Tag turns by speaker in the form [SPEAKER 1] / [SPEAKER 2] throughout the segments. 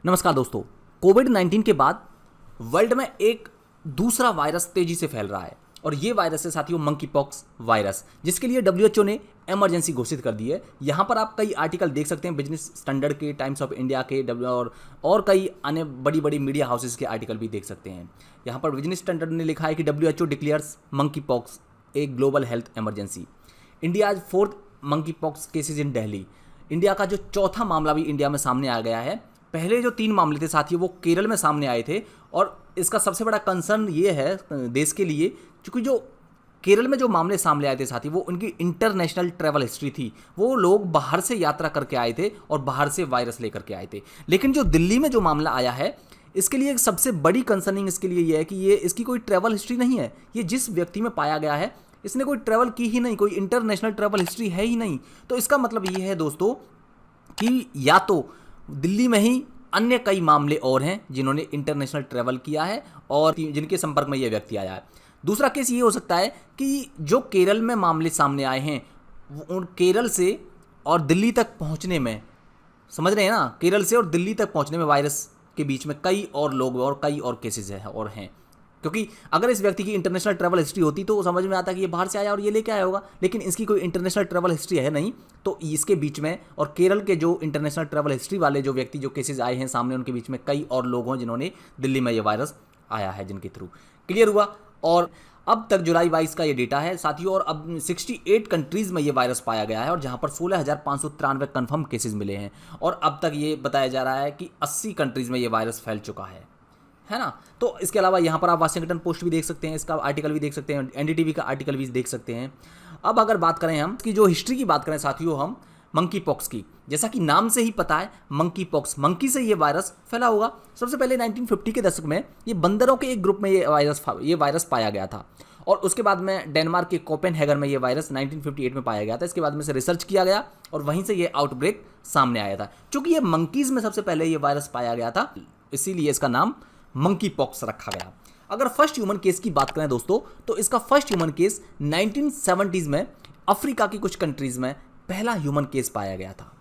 [SPEAKER 1] नमस्कार दोस्तों। कोविड-19 के बाद वर्ल्ड में एक दूसरा वायरस तेजी से फैल रहा है और ये वायरस है साथियों मंकी पॉक्स वायरस, जिसके लिए डब्ल्यूएचओ ने इमरजेंसी घोषित कर दी है। यहाँ पर आप कई आर्टिकल देख सकते हैं, बिजनेस स्टैंडर्ड के, टाइम्स ऑफ इंडिया के और कई अन्य बड़ी बड़ी मीडिया हाउसेस के आर्टिकल भी देख सकते हैं। यहाँ पर बिजनेस स्टैंडर्ड ने लिखा है कि WHO declares monkey pox a global health emergency. India आज 4th monkey pox cases in Delhi. India का जो चौथा मामला भी इंडिया में सामने आ गया है। पहले जो 3 मामले थे साथियों वो केरल में सामने आए थे और इसका सबसे बड़ा कंसर्न ये है देश के लिए, क्योंकि जो केरल में जो मामले सामने आए थे साथी वो उनकी इंटरनेशनल ट्रैवल हिस्ट्री थी। वो लोग बाहर से यात्रा करके आए थे और बाहर से वायरस लेकर के आए थे। लेकिन जो दिल्ली में जो मामला आया है इसके लिए एक सबसे बड़ी कंसर्निंग इसके लिए ये है कि ये इसकी कोई ट्रैवल हिस्ट्री नहीं है। ये जिस व्यक्ति में पाया गया है इसने कोई ट्रैवल की ही नहीं, कोई इंटरनेशनल ट्रैवल हिस्ट्री है ही नहीं। तो इसका मतलब ये है दोस्तों कि या तो दिल्ली में ही अन्य कई मामले और हैं जिन्होंने इंटरनेशनल ट्रैवल किया है और जिनके संपर्क में यह व्यक्ति आया है। दूसरा केस ये हो सकता है कि जो केरल में मामले सामने आए हैं उन केरल से और दिल्ली तक पहुंचने में, समझ रहे हैं ना, केरल से और दिल्ली तक पहुंचने में वायरस के बीच में कई और लोग और कई और केसेज हैं। क्योंकि अगर इस व्यक्ति की इंटरनेशनल ट्रैवल हिस्ट्री होती तो समझ में आता कि ये बाहर से आया और ये लेके आया होगा, लेकिन इसकी कोई इंटरनेशनल ट्रैवल हिस्ट्री है नहीं। तो इसके बीच में और केरल के जो इंटरनेशनल ट्रैवल हिस्ट्री वाले जो व्यक्ति जो केसेस आए हैं सामने, उनके बीच में कई और लोग हैं जिन्होंने दिल्ली में ये वायरस आया है, जिनके थ्रू क्लियर हुआ। और अब तक जुलाई 22 का ये डेटा है साथियों, और अब 68 कंट्रीज़ में ये वायरस पाया गया है और जहाँ पर 16,593 कन्फर्म केसेस मिले हैं। और अब तक ये बताया जा रहा है कि 80 कंट्रीज़ में ये वायरस फैल चुका है ना। तो इसके अलावा यहाँ पर आप वाशिंगटन पोस्ट भी देख सकते हैं, इसका आर्टिकल भी देख सकते हैं, एनडीटीवी का आर्टिकल भी देख सकते हैं। अब अगर बात करें हम इसकी जो हिस्ट्री की बात करें साथियों हम मंकी पॉक्स की, जैसा कि नाम से ही पता है मंकी पॉक्स, मंकी से ये वायरस फैला होगा। सबसे पहले 1950 के दशक में ये बंदरों के एक ग्रुप में ये वायरस पाया गया था और उसके बाद में डेनमार्क के कोपेनहेगन में ये वायरस 1958 में पाया गया था। इसके बाद में से रिसर्च किया गया और वहीं से ये आउटब्रेक सामने आया था। चूंकि ये मंकीज़ में सबसे पहले ये वायरस पाया गया था इसीलिए इसका नाम मंकी पॉक्स रखा गया। अगर फर्स्ट ह्यूमन केस की बात करें दोस्तों तो इसका फर्स्ट ह्यूमन केस 1970s में अफ्रीका की कुछ कंट्रीज में पहला ह्यूमन केस पाया गया था।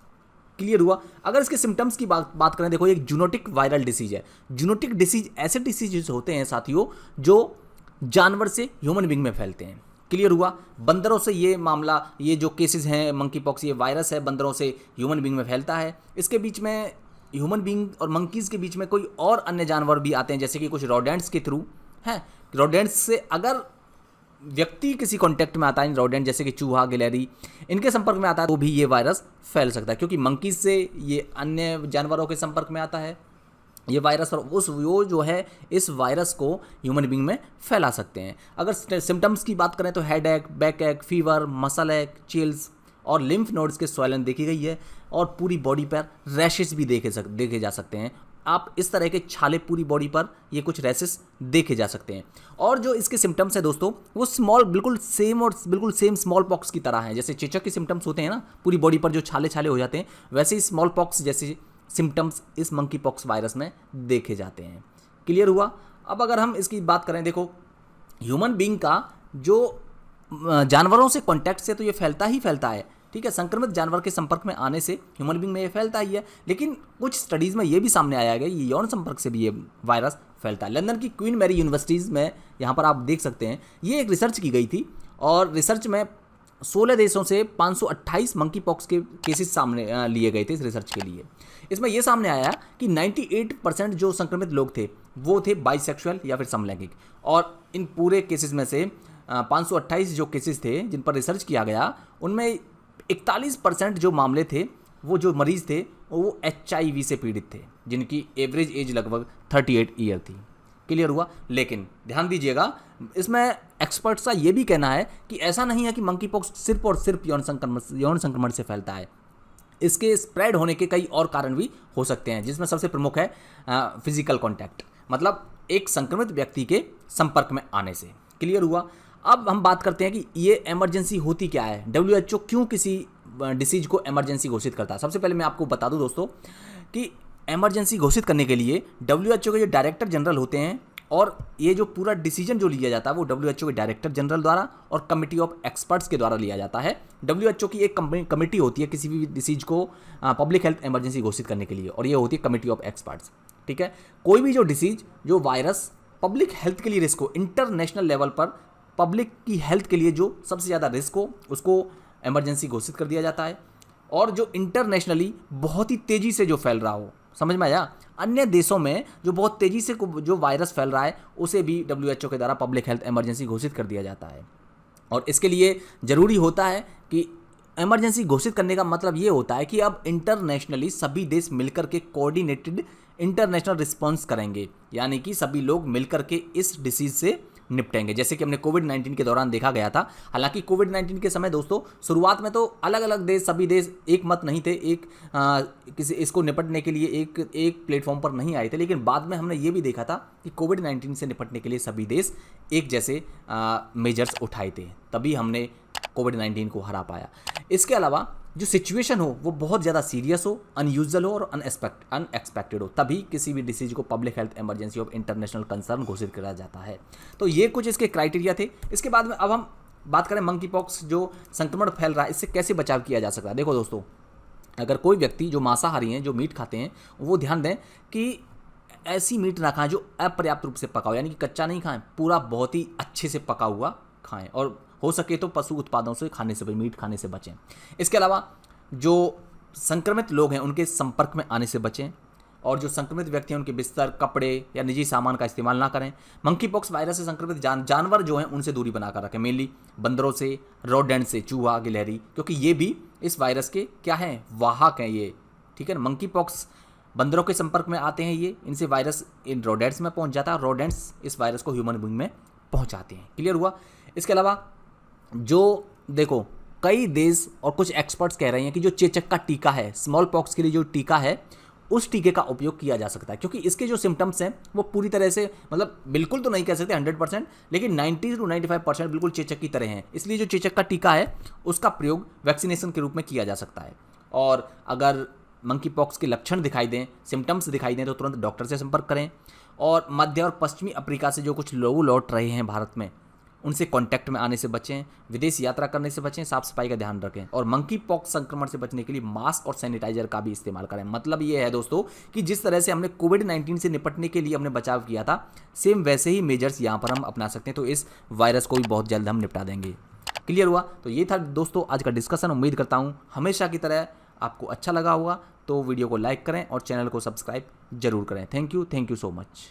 [SPEAKER 1] क्लियर हुआ। अगर इसके सिम्टम्स की बात करें, देखो एक जूनोटिक वायरल डिसीज है। जूनोटिक डिसीज ऐसे डिसीज होते हैं साथियों जो जानवर से ह्यूमन बींग में फैलते हैं। क्लियर हुआ। बंदरों से ये मामला, ये जो केसेस हैं मंकी पॉक्स, ये वायरस है बंदरों से ह्यूमन बींग में फैलता है। इसके बीच में ह्यूमन बींग और मंकीज़ के बीच में कोई और अन्य जानवर भी आते हैं, जैसे कि कुछ रोडेंट्स के थ्रू हैं। रोडेंट्स से अगर व्यक्ति किसी कांटेक्ट में आता है, रोडेंट जैसे कि चूहा, गिलहरी, इनके संपर्क में आता है तो भी ये वायरस फैल सकता है, क्योंकि मंकीज़ से ये अन्य जानवरों के संपर्क में आता है ये वायरस और वो जो है इस वायरस को ह्यूमन बींग में फैला सकते हैं। अगर सिम्टम्स की बात करें तो हेड एक, बैक एक, फीवर, मसल एक, चिल्स और लिम्फ नोड्स के स्वैलन देखी गई है और पूरी बॉडी पर रैशेस भी देखे जा सकते हैं। आप इस तरह के छाले पूरी बॉडी पर ये कुछ रैशेस देखे जा सकते हैं। और जो इसके सिम्टम्स है दोस्तों वो बिल्कुल सेम स्मॉल पॉक्स की तरह है। जैसे चेचक के सिम्टम्स होते हैं ना, पूरी बॉडी पर जो छाले छाले हो जाते हैं, वैसे ही स्मॉल पॉक्स जैसे सिम्टम्स इस मंकी पॉक्स वायरस में देखे जाते हैं। क्लियर हुआ। अब अगर हम इसकी बात करें, देखो ह्यूमन बींग का जो जानवरों से कॉन्टैक्ट से तो ये फैलता ही फैलता है, ठीक है। संक्रमित जानवर के संपर्क में आने से ह्यूमन बींग में ये फैलता ही है, लेकिन कुछ स्टडीज़ में ये भी सामने आया है ये यौन संपर्क से भी ये वायरस फैलता है। लंदन की क्वीन मैरी यूनिवर्सिटीज़ में यहाँ पर आप देख सकते हैं ये एक रिसर्च की गई थी और रिसर्च में 16 देशों से 528 मंकी पॉक्स के केसेस सामने लिए गए थे इस रिसर्च के लिए। इसमें यह सामने आया कि 98% जो संक्रमित लोग थे वो थे बाइसेक्सुअल या फिर समलैंगिक, और इन पूरे केसेस में से 528 जो केसेस थे जिन पर रिसर्च किया गया उनमें 41% जो मामले थे, वो जो मरीज थे वो HIV से पीड़ित थे, जिनकी एवरेज एज लगभग 38 ईयर थी। क्लियर हुआ। लेकिन ध्यान दीजिएगा, इसमें एक्सपर्ट्स का ये भी कहना है कि ऐसा नहीं है कि मंकी पॉक्स सिर्फ और सिर्फ यौन संक्रमण से फैलता है। इसके स्प्रेड होने के कई और कारण भी हो सकते हैं, जिसमें सबसे प्रमुख है फिजिकल कॉन्टैक्ट, मतलब एक संक्रमित व्यक्ति के संपर्क में आने से। क्लियर हुआ। अब हम बात करते हैं कि ये इमरजेंसी होती क्या है, डब्ल्यूएचओ क्यों किसी डिसीज को इमरजेंसी घोषित करता है। सबसे पहले मैं आपको बता दूं दोस्तों कि इमरजेंसी घोषित करने के लिए डब्ल्यूएचओ के जो डायरेक्टर जनरल होते हैं और ये जो पूरा डिसीजन जो लिया जाता है वो WHO के डायरेक्टर जनरल द्वारा और कमिटी ऑफ एक्सपर्ट्स के द्वारा लिया जाता है। WHO की एक कमिटी होती है किसी भी डिसीज को पब्लिक हेल्थ इमरजेंसी घोषित करने के लिए, और ये होती है कमिटी ऑफ एक्सपर्ट्स। ठीक है, कोई भी जो डिसीज, जो वायरस पब्लिक हेल्थ के लिए रिस्क हो, इंटरनेशनल लेवल पर पब्लिक की हेल्थ के लिए जो सबसे ज़्यादा रिस्क हो, उसको इमरजेंसी घोषित कर दिया जाता है। और जो इंटरनेशनली बहुत ही तेज़ी से जो फैल रहा हो, समझ में आया, अन्य देशों में जो बहुत तेज़ी से जो वायरस फैल रहा है उसे भी WHO के द्वारा पब्लिक हेल्थ इमरजेंसी घोषित कर दिया जाता है। और इसके लिए ज़रूरी होता है कि इमरजेंसी घोषित करने का मतलब ये होता है कि अब इंटरनेशनली सभी देश मिलकर के कोऑर्डिनेटेड इंटरनेशनल रिस्पॉन्स करेंगे, यानी कि सभी लोग मिलकर के इस डिसीज से निपटेंगे, जैसे कि हमने कोविड-19 के दौरान देखा गया था। हालांकि कोविड-19 के समय दोस्तों शुरुआत में तो अलग अलग देश, सभी देश एक मत नहीं थे, किसी इसको निपटने के लिए एक प्लेटफॉर्म पर नहीं आए थे, लेकिन बाद में हमने ये भी देखा था कि कोविड-19 से निपटने के लिए सभी देश एक जैसे मेजर्स उठाए थे, तभी हमने कोविड-19 को हरा पाया। इसके अलावा जो सिचुएशन हो वो बहुत ज़्यादा सीरियस हो, अनयूजुअल हो और अनएक्सपेक्टेड हो, तभी किसी भी डिसीज को public health emergency of international concern घोषित किया जाता है। तो ये कुछ इसके क्राइटेरिया थे। इसके बाद में अब हम बात करें मंकी पॉक्स जो संक्रमण फैल रहा है, इससे कैसे बचाव किया जा सकता है। देखो दोस्तों, अगर कोई व्यक्ति जो मांसाहारी हैं, जो मीट खाते हैं, वो ध्यान दें कि ऐसी मीट ना खाएं जो अपर्याप्त रूप से पका हो, यानी कि कच्चा नहीं खाएं, पूरा बहुत ही अच्छे से पका हुआ खाएं, और हो सके तो पशु उत्पादों से खाने से, मीट खाने से बचें। इसके अलावा जो संक्रमित लोग हैं उनके संपर्क में आने से बचें, और जो संक्रमित व्यक्ति हैं उनके बिस्तर, कपड़े या निजी सामान का इस्तेमाल ना करें। मंकी पॉक्स वायरस से संक्रमित जानवर जो हैं उनसे दूरी बनाकर रखें, मेनली बंदरों से, रोडेंट से, चूहा, गिलहरी, क्योंकि ये भी इस वायरस के क्या हैं, वाहक हैं ये। ठीक है ना, मंकी पॉक्स बंदरों के संपर्क में आते हैं, ये इनसे वायरस इन रोडेंट्स में पहुंच जाता है, और रोडेंट्स इस वायरस को ह्यूमन बीइंग में पहुंचाते हैं। क्लियर हुआ। इसके अलावा जो देखो, कई देश और कुछ एक्सपर्ट्स कह रहे हैं कि जो चेचक का टीका है, स्मॉल पॉक्स के लिए जो टीका है, उस टीके का उपयोग किया जा सकता है, क्योंकि इसके जो सिम्टम्स हैं वो पूरी तरह से, मतलब बिल्कुल तो नहीं कह सकते 100%, लेकिन 90 to 95% बिल्कुल चेचक की तरह हैं। इसलिए जो चेचक का टीका है उसका प्रयोग वैक्सीनेशन के रूप में किया जा सकता है। और अगर मंकी पॉक्स के लक्षण दिखाई दें, सिम्टम्स दिखाई दें, तो तुरंत डॉक्टर से संपर्क करें। और मध्य और पश्चिमी अफ्रीका से जो कुछ लोग लौट रहे हैं भारत में, उनसे कांटेक्ट में आने से बचें, विदेश यात्रा करने से बचें, साफ सफाई का ध्यान रखें, और मंकी पॉक्स संक्रमण से बचने के लिए मास्क और सैनिटाइजर का भी इस्तेमाल करें। मतलब ये है दोस्तों कि जिस तरह से हमने कोविड-19 से निपटने के लिए हमने बचाव किया था, सेम वैसे ही मेजर्स यहाँ पर हम अपना सकते हैं, तो इस वायरस को भी बहुत जल्द हम निपटा देंगे। क्लियर हुआ। तो ये था दोस्तों आज का डिस्कशन। उम्मीद करता हूँ हमेशा की तरह आपको अच्छा लगा होगा। तो वीडियो को लाइक करें और चैनल को सब्सक्राइब जरूर करें। Thank you so much.